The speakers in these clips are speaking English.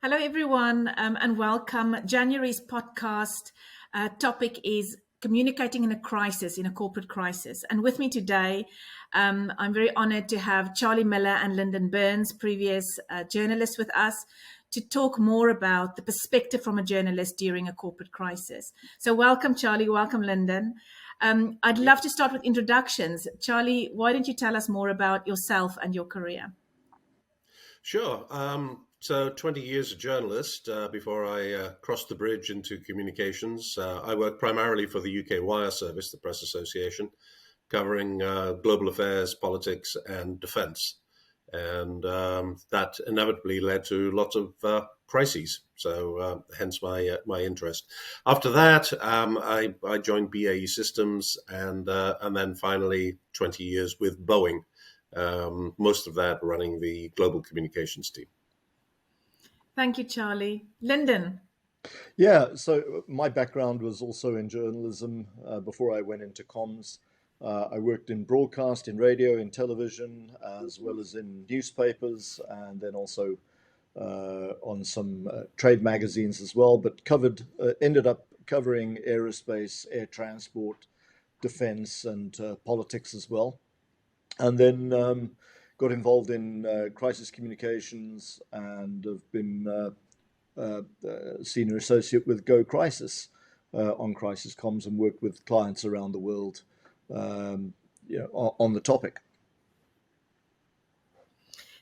Hello, everyone, and welcome. January's podcast topic is communicating in a crisis, in a corporate crisis. And with me today, I'm very honored to have Charlie Miller and Linden Birns, previous journalists with us, to talk more about the perspective from a journalist during a corporate crisis. So welcome, Charlie. Welcome, Linden. I'd love to start with introductions. Charlie, why don't you tell us more about yourself and your career? Sure. So 20 years a journalist before I crossed the bridge into communications. I worked primarily for the UK Wire Service, the press association, covering global affairs, politics, and defence. And that inevitably led to lots of crises. So hence my interest. After that, I joined BAE Systems, and then finally 20 years with Boeing. Most of that running the global communications team. Thank you, Charlie. Linden. Yeah, so my background was also in journalism before I went into comms. I worked in broadcast, in radio, in television, as well as in newspapers, and then also on some trade magazines as well, but ended up covering aerospace, air transport, defense, and politics as well. And then got involved in crisis communications and have been senior associate with Go Crisis on crisis comms and worked with clients around the world on the topic.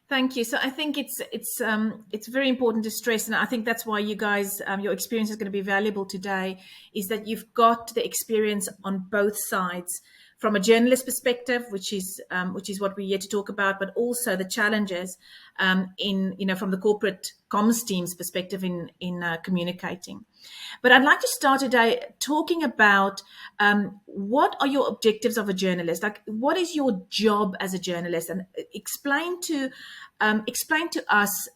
Thank you. So I think it's very important to stress, and I think that's why you guys, your experience is going to be valuable today, is that you've got the experience on both sides, from a journalist perspective, which is what we're here to talk about, but also the challenges from the corporate comms team's perspective in communicating. But I'd like to start today talking about what are your objectives of a journalist? Like, what is your job as a journalist? And explain to us,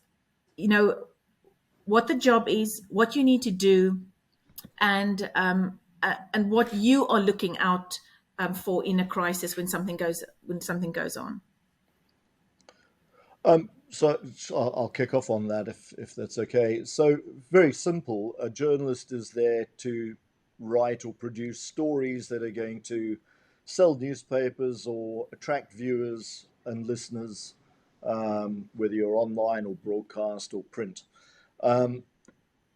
what the job is, what you need to do, and what you are looking out for in a crisis when something goes on. So I'll kick off on that if that's okay. So very simple. A journalist is there to write or produce stories that are going to sell newspapers or attract viewers and listeners, whether you're online or broadcast or print.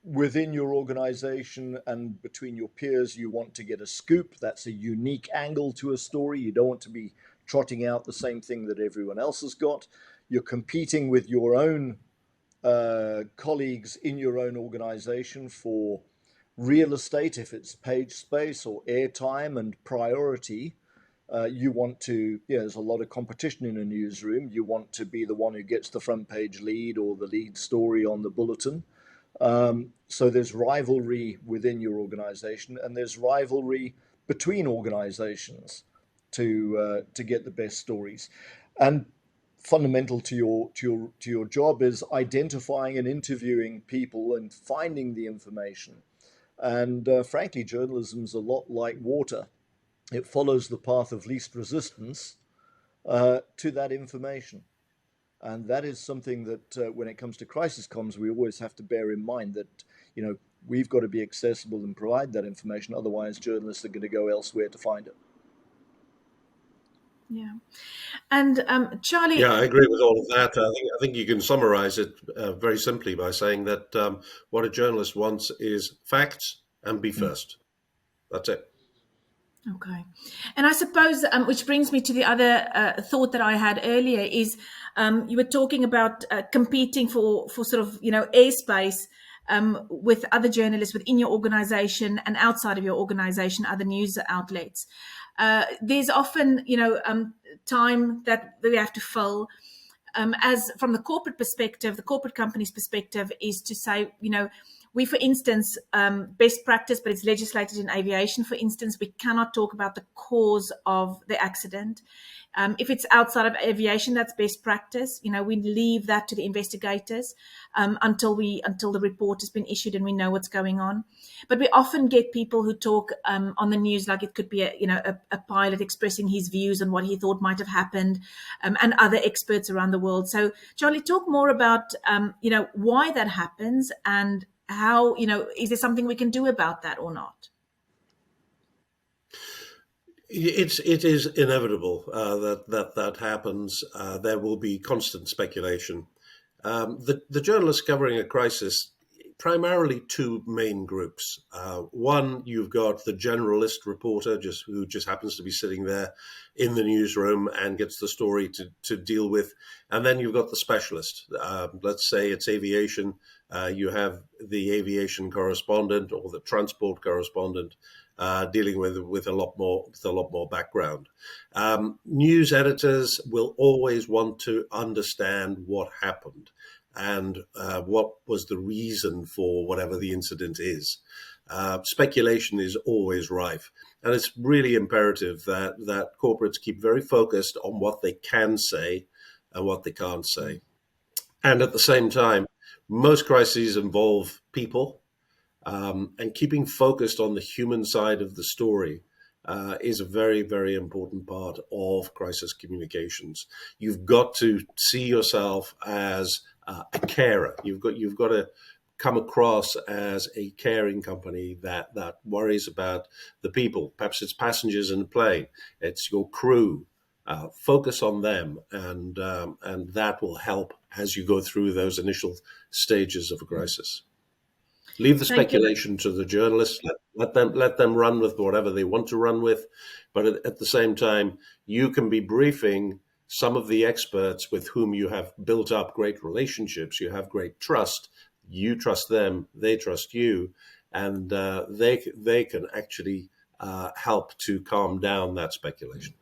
Within your organization and between your peers, you want to get a scoop. That's a unique angle to a story. You don't want to be trotting out the same thing that everyone else has got. You're competing with your own colleagues in your own organization for real estate, if it's page space or airtime and priority. You want to, there's a lot of competition in a newsroom. You want to be the one who gets the front page lead or the lead story on the bulletin. So there's rivalry within your organization, and there's rivalry between organizations to get the best stories. And fundamental to your job is identifying and interviewing people and finding the information. And frankly, journalism's a lot like water. It follows the path of least resistance to that information. And that is something that when it comes to crisis comms, we always have to bear in mind that, we've got to be accessible and provide that information. Otherwise, journalists are going to go elsewhere to find it. Yeah. And Charlie. Yeah, I agree with all of that. I think you can summarize it very simply by saying that what a journalist wants is facts and be first. That's it. Okay. And I suppose, which brings me to the other thought that I had earlier, is you were talking about competing for sort of, airspace with other journalists within your organization and outside of your organization, other news outlets. There's often, time that we have to fill. As from the corporate perspective, the corporate company's perspective is to say, for instance, best practice, but it's legislated in aviation, for instance, we cannot talk about the cause of the accident. If it's outside of aviation, that's best practice. We leave that to the investigators until the report has been issued and we know what's going on. But we often get people who talk on the news like it could be a pilot expressing his views on what he thought might have happened, and other experts around the world. So, Charlie, talk more about why that happens and how is there something we can do about that or not? It is inevitable that happens. There will be constant speculation. The journalists covering a crisis, primarily two main groups. One, you've got the generalist reporter, who just happens to be sitting there in the newsroom and gets the story to deal with. And then you've got the specialist. Let's say it's aviation. You have the aviation correspondent or the transport correspondent dealing with a lot more background. News editors will always want to understand what happened and what was the reason for whatever the incident is. Speculation is always rife, and it's really imperative that corporates keep very focused on what they can say and what they can't say. And at the same time, most crises involve people, and keeping focused on the human side of the story is a very, very important part of crisis communications. You've got to see yourself as a carer. You've got to come across as a caring company that worries about the people. Perhaps it's passengers in the plane. It's your crew. Focus on them, and that will help as you go through those initial stages of a crisis. Leave the speculation to the journalists. Let them run with whatever they want to run with, but at the same time, you can be briefing some of the experts with whom you have built up great relationships. You have great trust. You trust them. They trust you, and they can actually help to calm down that speculation.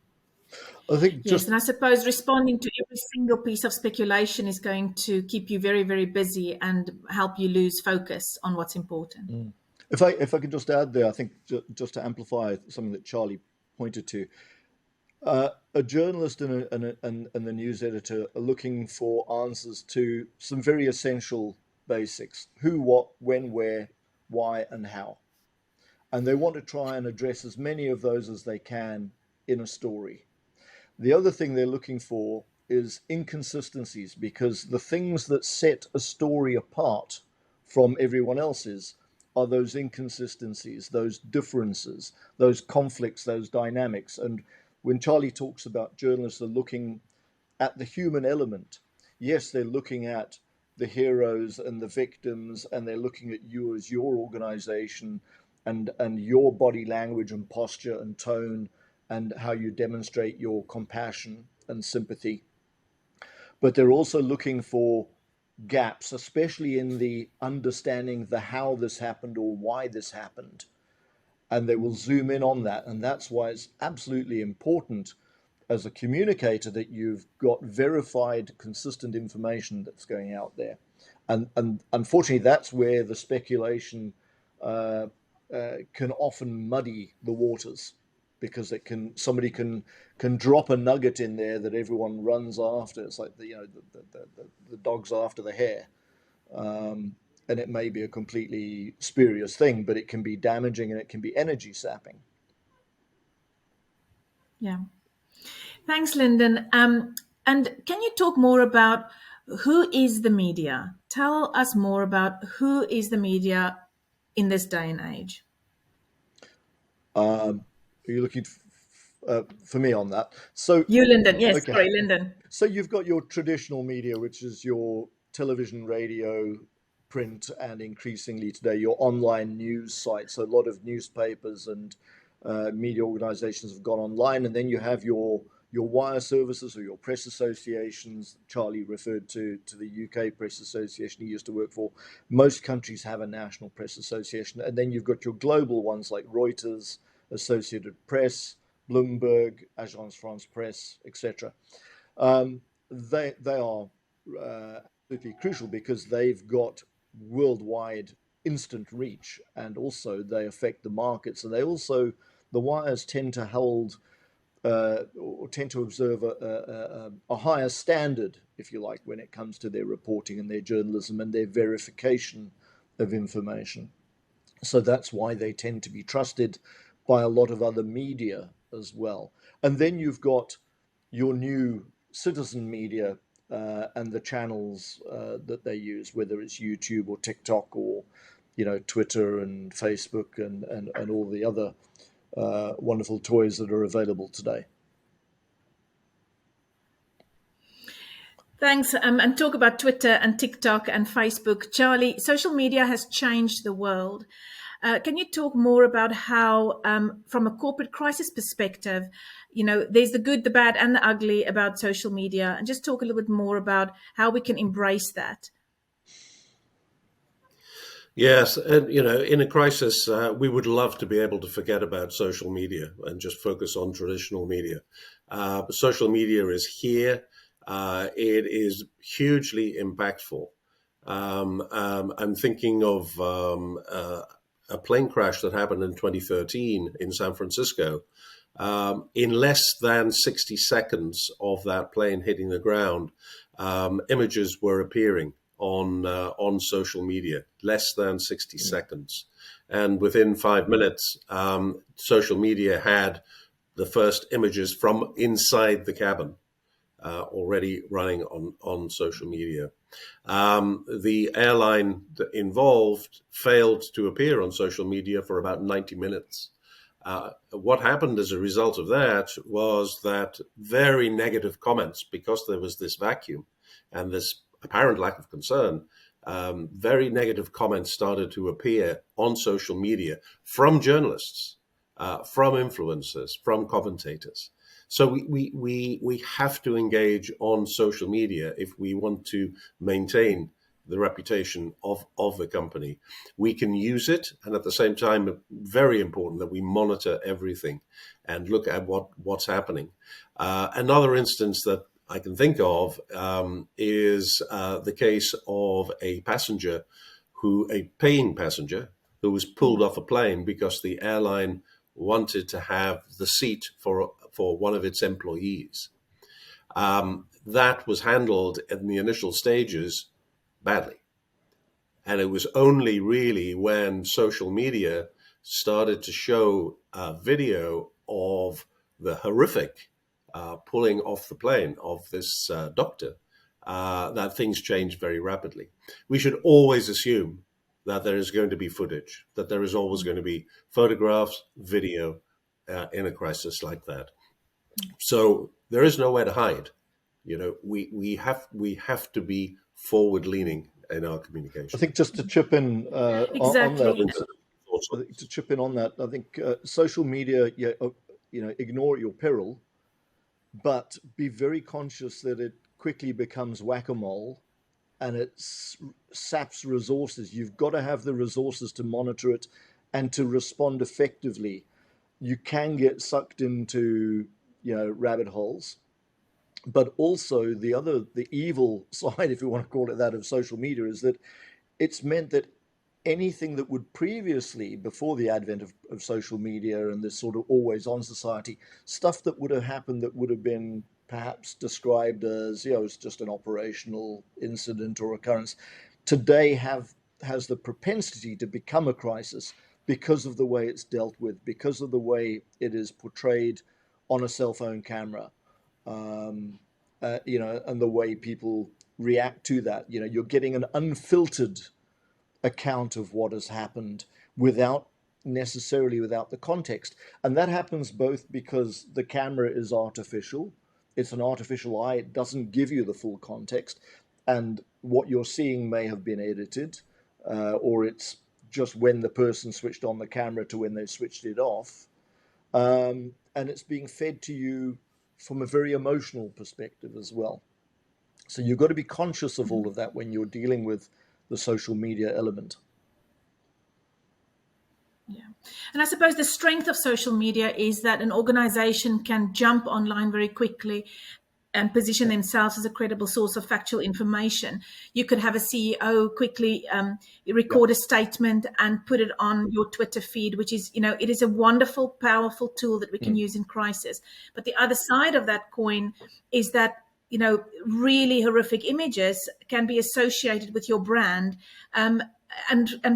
I think yes, and I suppose responding to every single piece of speculation is going to keep you very, very busy and help you lose focus on what's important. If I can just add there, I think just to amplify something that Charlie pointed to, a journalist and the news editor are looking for answers to some very essential basics: who, what, when, where, why, and how. And they want to try and address as many of those as they can in a story. The other thing they're looking for is inconsistencies, because the things that set a story apart from everyone else's are those inconsistencies, those differences, those conflicts, those dynamics. And when Charlie talks about journalists are looking at the human element, yes, they're looking at the heroes and the victims, and they're looking at you as your organization and your body language and posture and tone and how you demonstrate your compassion and sympathy. But they're also looking for gaps, especially in the understanding the how this happened or why this happened. And they will zoom in on that. And that's why it's absolutely important as a communicator that you've got verified, consistent information that's going out there. And unfortunately, that's where the speculation can often muddy the waters, because somebody can drop a nugget in there that everyone runs after. It's like the dog's after the hare, and it may be a completely spurious thing, but it can be damaging and it can be energy sapping. Yeah, thanks, Linden. And can you talk more about who is the media? Tell us more about who is the media in this day and age. Are you looking for me on that? So you, Linden. Yes, okay. Sorry, Linden. So you've got your traditional media, which is your television, radio, print, and increasingly today your online news sites. So a lot of newspapers and media organizations have gone online, and then you have your wire services or your press associations. Charlie referred to the UK Press Association he used to work for. Most countries have a national press association, and then you've got your global ones like Reuters, Associated Press, Bloomberg, Agence France Presse, etc. They are absolutely crucial because they've got worldwide instant reach, and also they affect the markets. And the wires tend to hold or tend to observe a higher standard, if you like, when it comes to their reporting and their journalism and their verification of information. So that's why they tend to be trusted by a lot of other media as well. And then you've got your new citizen media and the channels that they use, whether it's YouTube or TikTok or Twitter and Facebook and all the other wonderful toys that are available today. Thanks. And talk about Twitter and TikTok and Facebook. Charlie, social media has changed the world. Can you talk more about how, from a corporate crisis perspective, there's the good, the bad, and the ugly about social media, and just talk a little bit more about how we can embrace that? Yes, and in a crisis, we would love to be able to forget about social media and just focus on traditional media. But social media is here. It is hugely impactful. I'm thinking of a plane crash that happened in 2013 in San Francisco. In less than 60 seconds of that plane hitting the ground, images were appearing on social media. Less than 60 seconds, and within 5 minutes, social media had the first images from inside the cabin already running on social media. The airline involved failed to appear on social media for about 90 minutes. What happened as a result of that was that very negative comments, because there was this vacuum and this apparent lack of concern, very negative comments started to appear on social media from journalists, from influencers, from commentators. So we have to engage on social media if we want to maintain the reputation of the company. We can use it, and at the same time, very important that we monitor everything and look at what's happening. Another instance that I can think of is the case of a paying passenger who was pulled off a plane because the airline wanted to have the seat for one of its employees. That was handled in the initial stages badly. And it was only really when social media started to show a video of the horrific pulling off the plane of this doctor that things changed very rapidly. We should always assume that there is going to be footage, that there is always going to be photographs, video in a crisis like that. So there is nowhere to hide. We have to be forward-leaning in our communication. I think just to chip in Exactly. on that, I think social media, ignore at your peril, but be very conscious that it quickly becomes whack-a-mole and it saps resources. You've got to have the resources to monitor it and to respond effectively. You can get sucked into, rabbit holes. But also the evil side, if you want to call it that, of social media is that it's meant that anything that would previously, before the advent of social media and this sort of always-on society, stuff that would have happened that would have been perhaps described as, as just an operational incident or occurrence, today has the propensity to become a crisis because of the way it's dealt with, because of the way it is portrayed on a cell phone camera. And the way people react to that. You're getting an unfiltered account of what has happened without the context. And that happens both because the camera is artificial. It's an artificial eye. It doesn't give you the full context. And what you're seeing may have been edited, or it's just when the person switched on the camera to when they switched it off. And it's being fed to you from a very emotional perspective as well. So you've got to be conscious of all of that when you're dealing with the social media element. Yeah. And I suppose the strength of social media is that an organization can jump online very quickly and position themselves as a credible source of factual information. You could have a CEO quickly record a statement and put it on your Twitter feed, which is, it is a wonderful, powerful tool that we can use in crisis. But the other side of that coin is that, really horrific images can be associated with your brand, and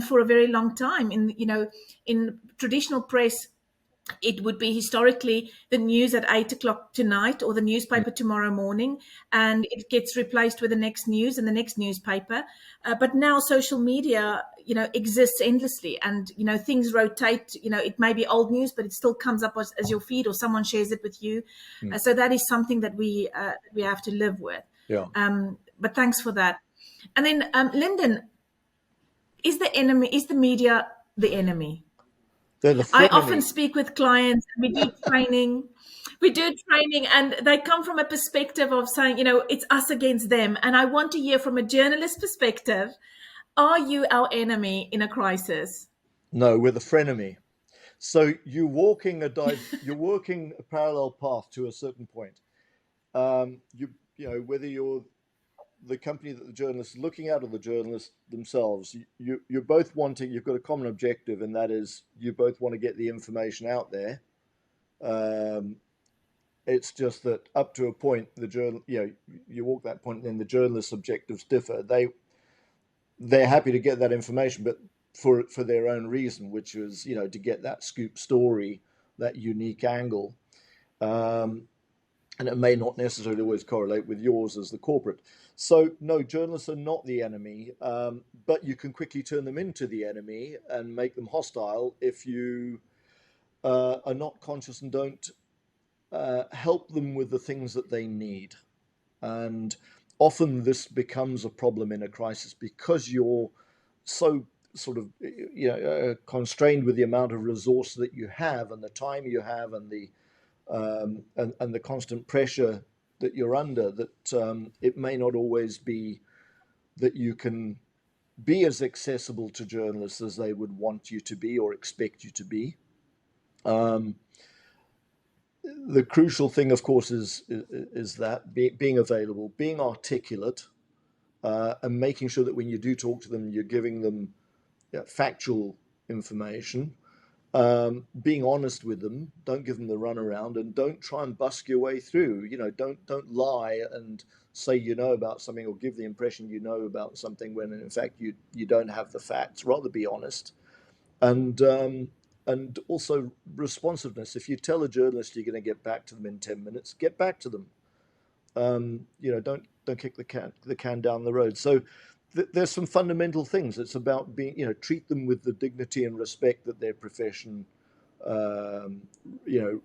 for a very long time. In traditional press, it would be historically the news at 8 o'clock tonight or the newspaper tomorrow morning, and it gets replaced with the next news and the next newspaper. But now social media, exists endlessly, and, things rotate. It may be old news, but it still comes up as your feed, or someone shares it with you. So that is something that we have to live with. Yeah. But thanks for that. And then, Linden, is the media the enemy? They're the I frenemy. often speak with clients. We do training, and they come from a perspective of saying, it's us against them. And I want to hear from a journalist perspective: are you our enemy in a crisis? No, we're the frenemy. So you're walking a parallel path to a certain point. Whether you're the company that the journalists are looking at or the journalists themselves, you're both wanting. You've got a common objective, and that is you both want to get the information out there. It's just that up to a point, you walk that point, and then the journalists' objectives differ. They're happy to get that information, but for their own reason, which is to get that scoop story, that unique angle. And it may not necessarily always correlate with yours as the corporate. So no, journalists are not the enemy, but you can quickly turn them into the enemy and make them hostile if you are not conscious and don't help them with the things that they need. And often this becomes a problem in a crisis because you're so sort of constrained with the amount of resource that you have and the time you have and the constant pressure that you're under, that it may not always be that you can be as accessible to journalists as they would want you to be or expect you to be. The crucial thing, of course, is that being available, being articulate, and making sure that when you do talk to them, you're giving them factual information. Being honest with them, don't give them the runaround, and don't try and busk your way through. Don't lie and say about something or give the impression about something when in fact you don't have the facts. Rather be honest, and also responsiveness. If you tell a journalist you're going to get back to them in 10 minutes, get back to them. Don't kick the can down the road. So there's some fundamental things. It's about being, treat them with the dignity and respect that their profession,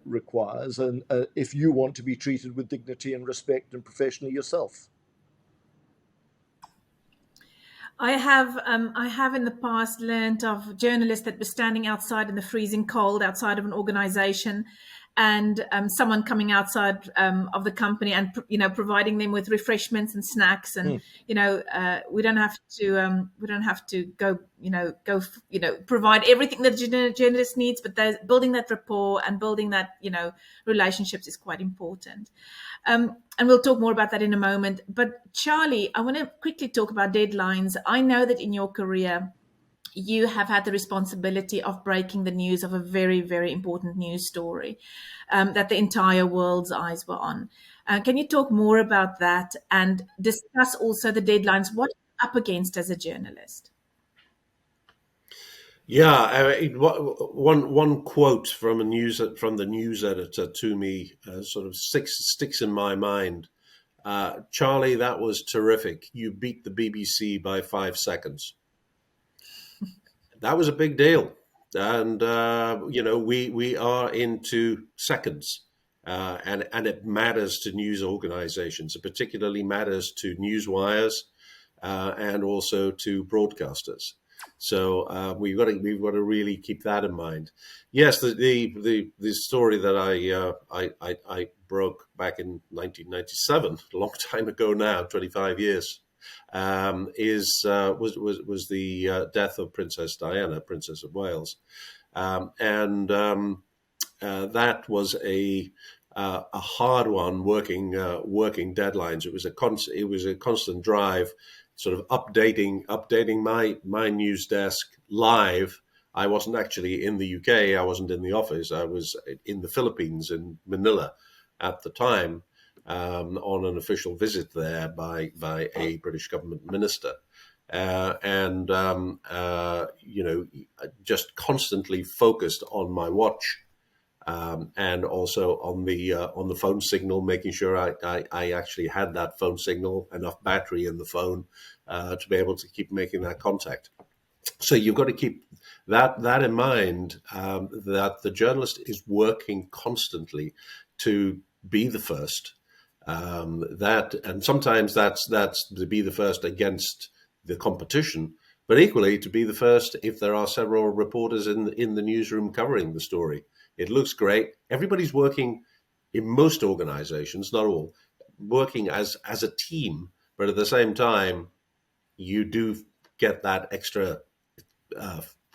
requires. And if you want to be treated with dignity and respect and professionally yourself. I have in the past learned of journalists that were standing outside in the freezing cold outside of an organization, and someone coming outside of the company and providing them with refreshments and snacks, and we don't have to go provide everything that a journalist needs, but building that rapport and building that relationships is quite important. And we'll talk more about that in a moment. But Charlie, I want to quickly talk about deadlines. I know that in your career, you have had the responsibility of breaking the news of a very, very important news story that the entire world's eyes were on. Can you talk more about that and discuss also the deadlines? What are you up against as a journalist? Yeah, one quote from the news editor to me sort of sticks in my mind. Charlie, that was terrific. You beat the BBC by 5 seconds. That was a big deal, and we are into seconds, and it matters to news organizations. It particularly matters to news wires and also to broadcasters. So we've got to really keep that in mind. Yes, the story that I broke back in 1997, a long time ago now, 25 years, was the death of Princess Diana, Princess of Wales, and that was a a hard one, working deadlines. It was a constant drive, sort of updating my news desk live. I wasn't actually in the UK. I wasn't in the office. I was in the Philippines, in Manila, at the time, on an official visit there by a British government minister. And just constantly focused on my watch, and also on the phone signal, making sure I actually had that phone signal, enough battery in the phone to be able to keep making that contact. So you've got to keep that in mind, that the journalist is working constantly to be the first. And sometimes that's to be the first against the competition, but equally to be the first if there are several reporters in the newsroom covering the story. It looks great. Everybody's working in most organizations, not all, working as a team, but at the same time, you do get that extra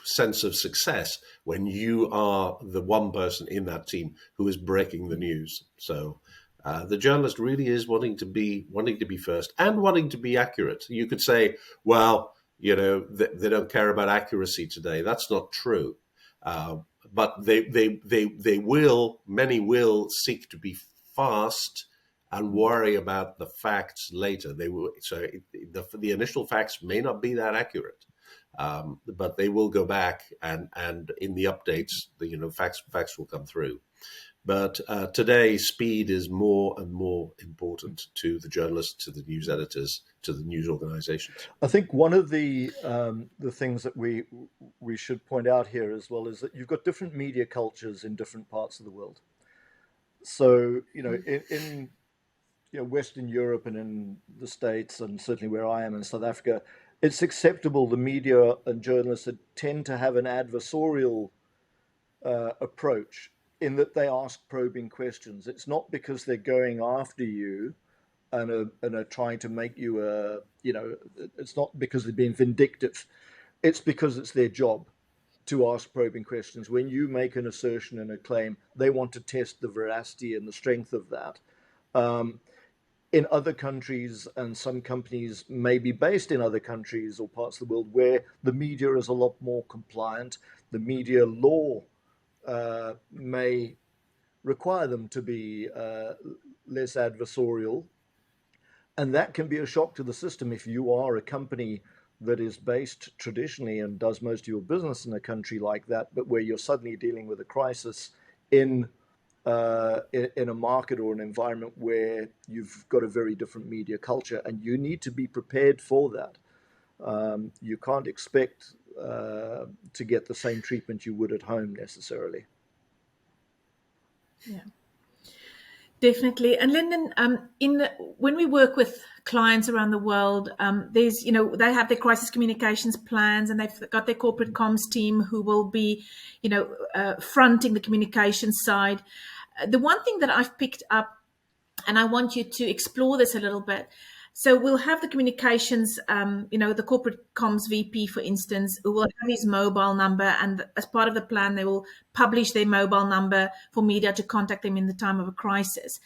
sense of success when you are the one person in that team who is breaking the news. So the journalist really is wanting to be first and wanting to be accurate. You could say, well, they don't care about accuracy today. That's not true. But many will seek to be fast and worry about the facts later. The initial facts may not be that accurate, but they will go back and in the updates, facts will come through. But today, speed is more and more important to the journalists, to the news editors, to the news organizations. I think one of the things that we should point out here as well is that you've got different media cultures in different parts of the world. So in Western Europe and in the States, and certainly where I am in South Africa, it's acceptable. The media and journalists tend to have an adversarial approach, in that they ask probing questions. It's not because they're going after you and are trying to make you it's not because they're being vindictive. It's because it's their job to ask probing questions. When you make an assertion and a claim, they want to test the veracity and the strength of that. In other countries, and some companies may be based in other countries or parts of the world where the media is a lot more compliant, the media law may require them to be less adversarial. And that can be a shock to the system if you are a company that is based traditionally and does most of your business in a country like that, but where you're suddenly dealing with a crisis in a market or an environment where you've got a very different media culture, and you need to be prepared for that. You can't expect to get the same treatment you would at home necessarily. Yeah, definitely. And Linden, when we work with clients around the world, there's they have their crisis communications plans, and they've got their corporate comms team who will be fronting the communications side. The one thing that I've picked up, and I want you to explore this a little bit. So we'll have the communications, the corporate comms VP, for instance, who will have his mobile number, and as part of the plan, they will publish their mobile number for media to contact them in the time of a crisis.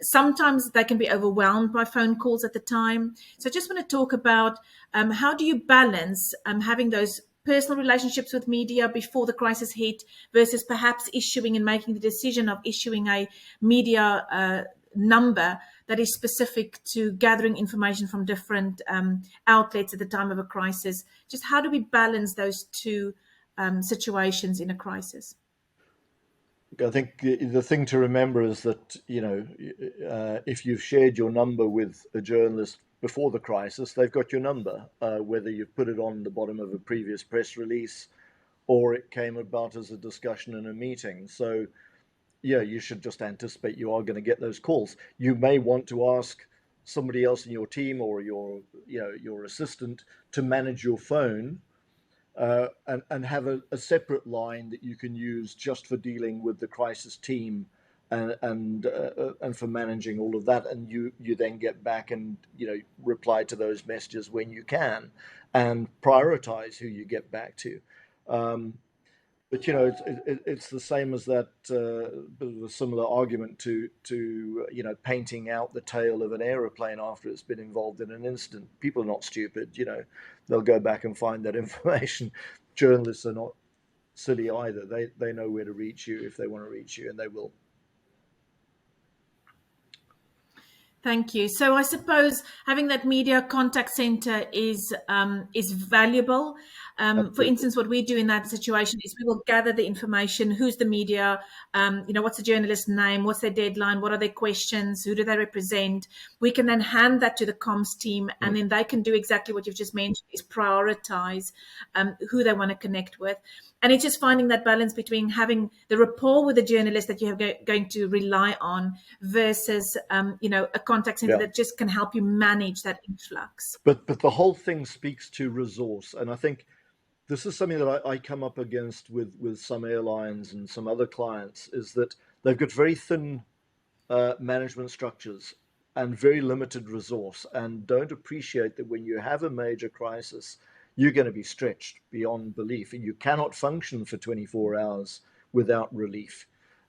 Sometimes they can be overwhelmed by phone calls at the time. So I just want to talk about how do you balance having those personal relationships with media before the crisis hit versus perhaps issuing and making the decision of issuing a media number that is specific to gathering information from different outlets at the time of a crisis. Just how do we balance those two situations in a crisis? I think the thing to remember is that, if you've shared your number with a journalist before the crisis, they've got your number, whether you've put it on the bottom of a previous press release or it came about as a discussion in a meeting. So, yeah, you should just anticipate you are going to get those calls. You may want to ask somebody else in your team or your assistant to manage your phone, and have a separate line that you can use just for dealing with the crisis team and for managing all of that. And you then get back and reply to those messages when you can, and prioritize who you get back to. But it's the same as that bit of a similar argument to painting out the tail of an aeroplane after it's been involved in an incident. People are not stupid. They'll go back and find that information. Journalists are not silly either. They know where to reach you if they want to reach you, and they will. Thank you. So I suppose having that media contact center is valuable. For instance, what we do in that situation is we will gather the information: who's the media, what's the journalist's name, what's their deadline, what are their questions, who do they represent. We can then hand that to the comms team, and then they can do exactly what you've just mentioned: is prioritize who they want to connect with. And it's just finding that balance between having the rapport with the journalist that you're going to rely on versus, a contact center that just can help you manage that influx. But the whole thing speaks to resource. And I think this is something that I come up against with some airlines and some other clients, is that they've got very thin management structures and very limited resource, and don't appreciate that when you have a major crisis, you're going to be stretched beyond belief. You cannot function for 24 hours without relief.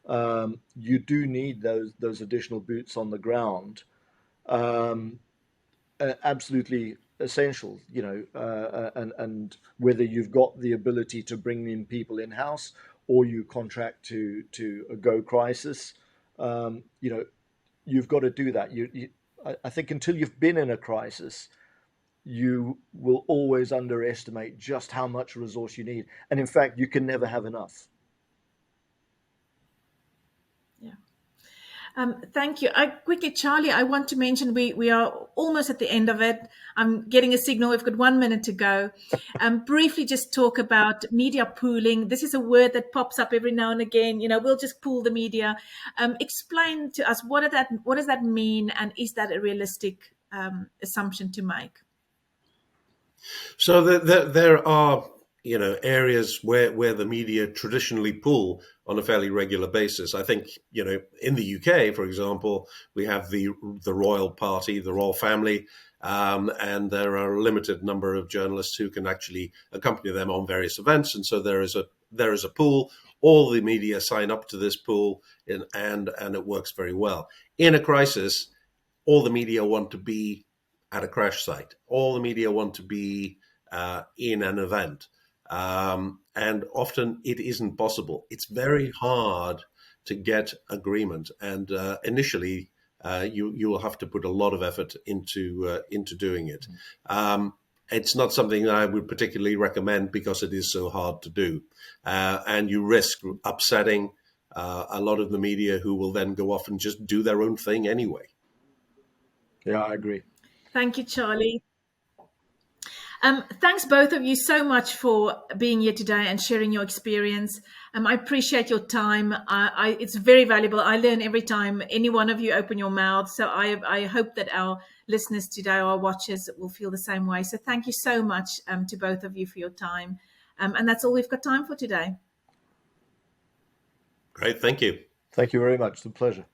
You do need those additional boots on the ground. Absolutely essential, and whether you've got the ability to bring in people in-house or you contract to a go crisis, you've got to do that. I think until you've been in a crisis, you will always underestimate just how much resource you need. And in fact, you can never have enough. Yeah. Thank you. Quickly, Charlie, I want to mention we are almost at the end of it. I'm getting a signal. We've got 1 minute to go. Briefly, just talk about media pooling. This is a word that pops up every now and again. We'll just pool the media. Explain to us what does that mean, and is that a realistic assumption to make? So there are areas where the media traditionally pool on a fairly regular basis. I think in the UK, for example, we have the royal party, the royal family, and there are a limited number of journalists who can actually accompany them on various events, and so there is a pool. All the media sign up to this pool, and it works very well. In a crisis, all the media want to be at a crash site. All the media want to be in an event. And often it isn't possible. It's very hard to get agreement. And initially, you will have to put a lot of effort into doing it. It's not something that I would particularly recommend because it is so hard to do. And you risk upsetting a lot of the media, who will then go off and just do their own thing anyway. Yeah, I agree. Thank you, Charlie. Thanks both of you so much for being here today and sharing your experience. I appreciate your time. It's very valuable. I learn every time any one of you open your mouth. So I hope that our listeners today, our watchers, will feel the same way. So thank you so much to both of you for your time. And that's all we've got time for today. Great. Thank you. Thank you very much. It's a pleasure.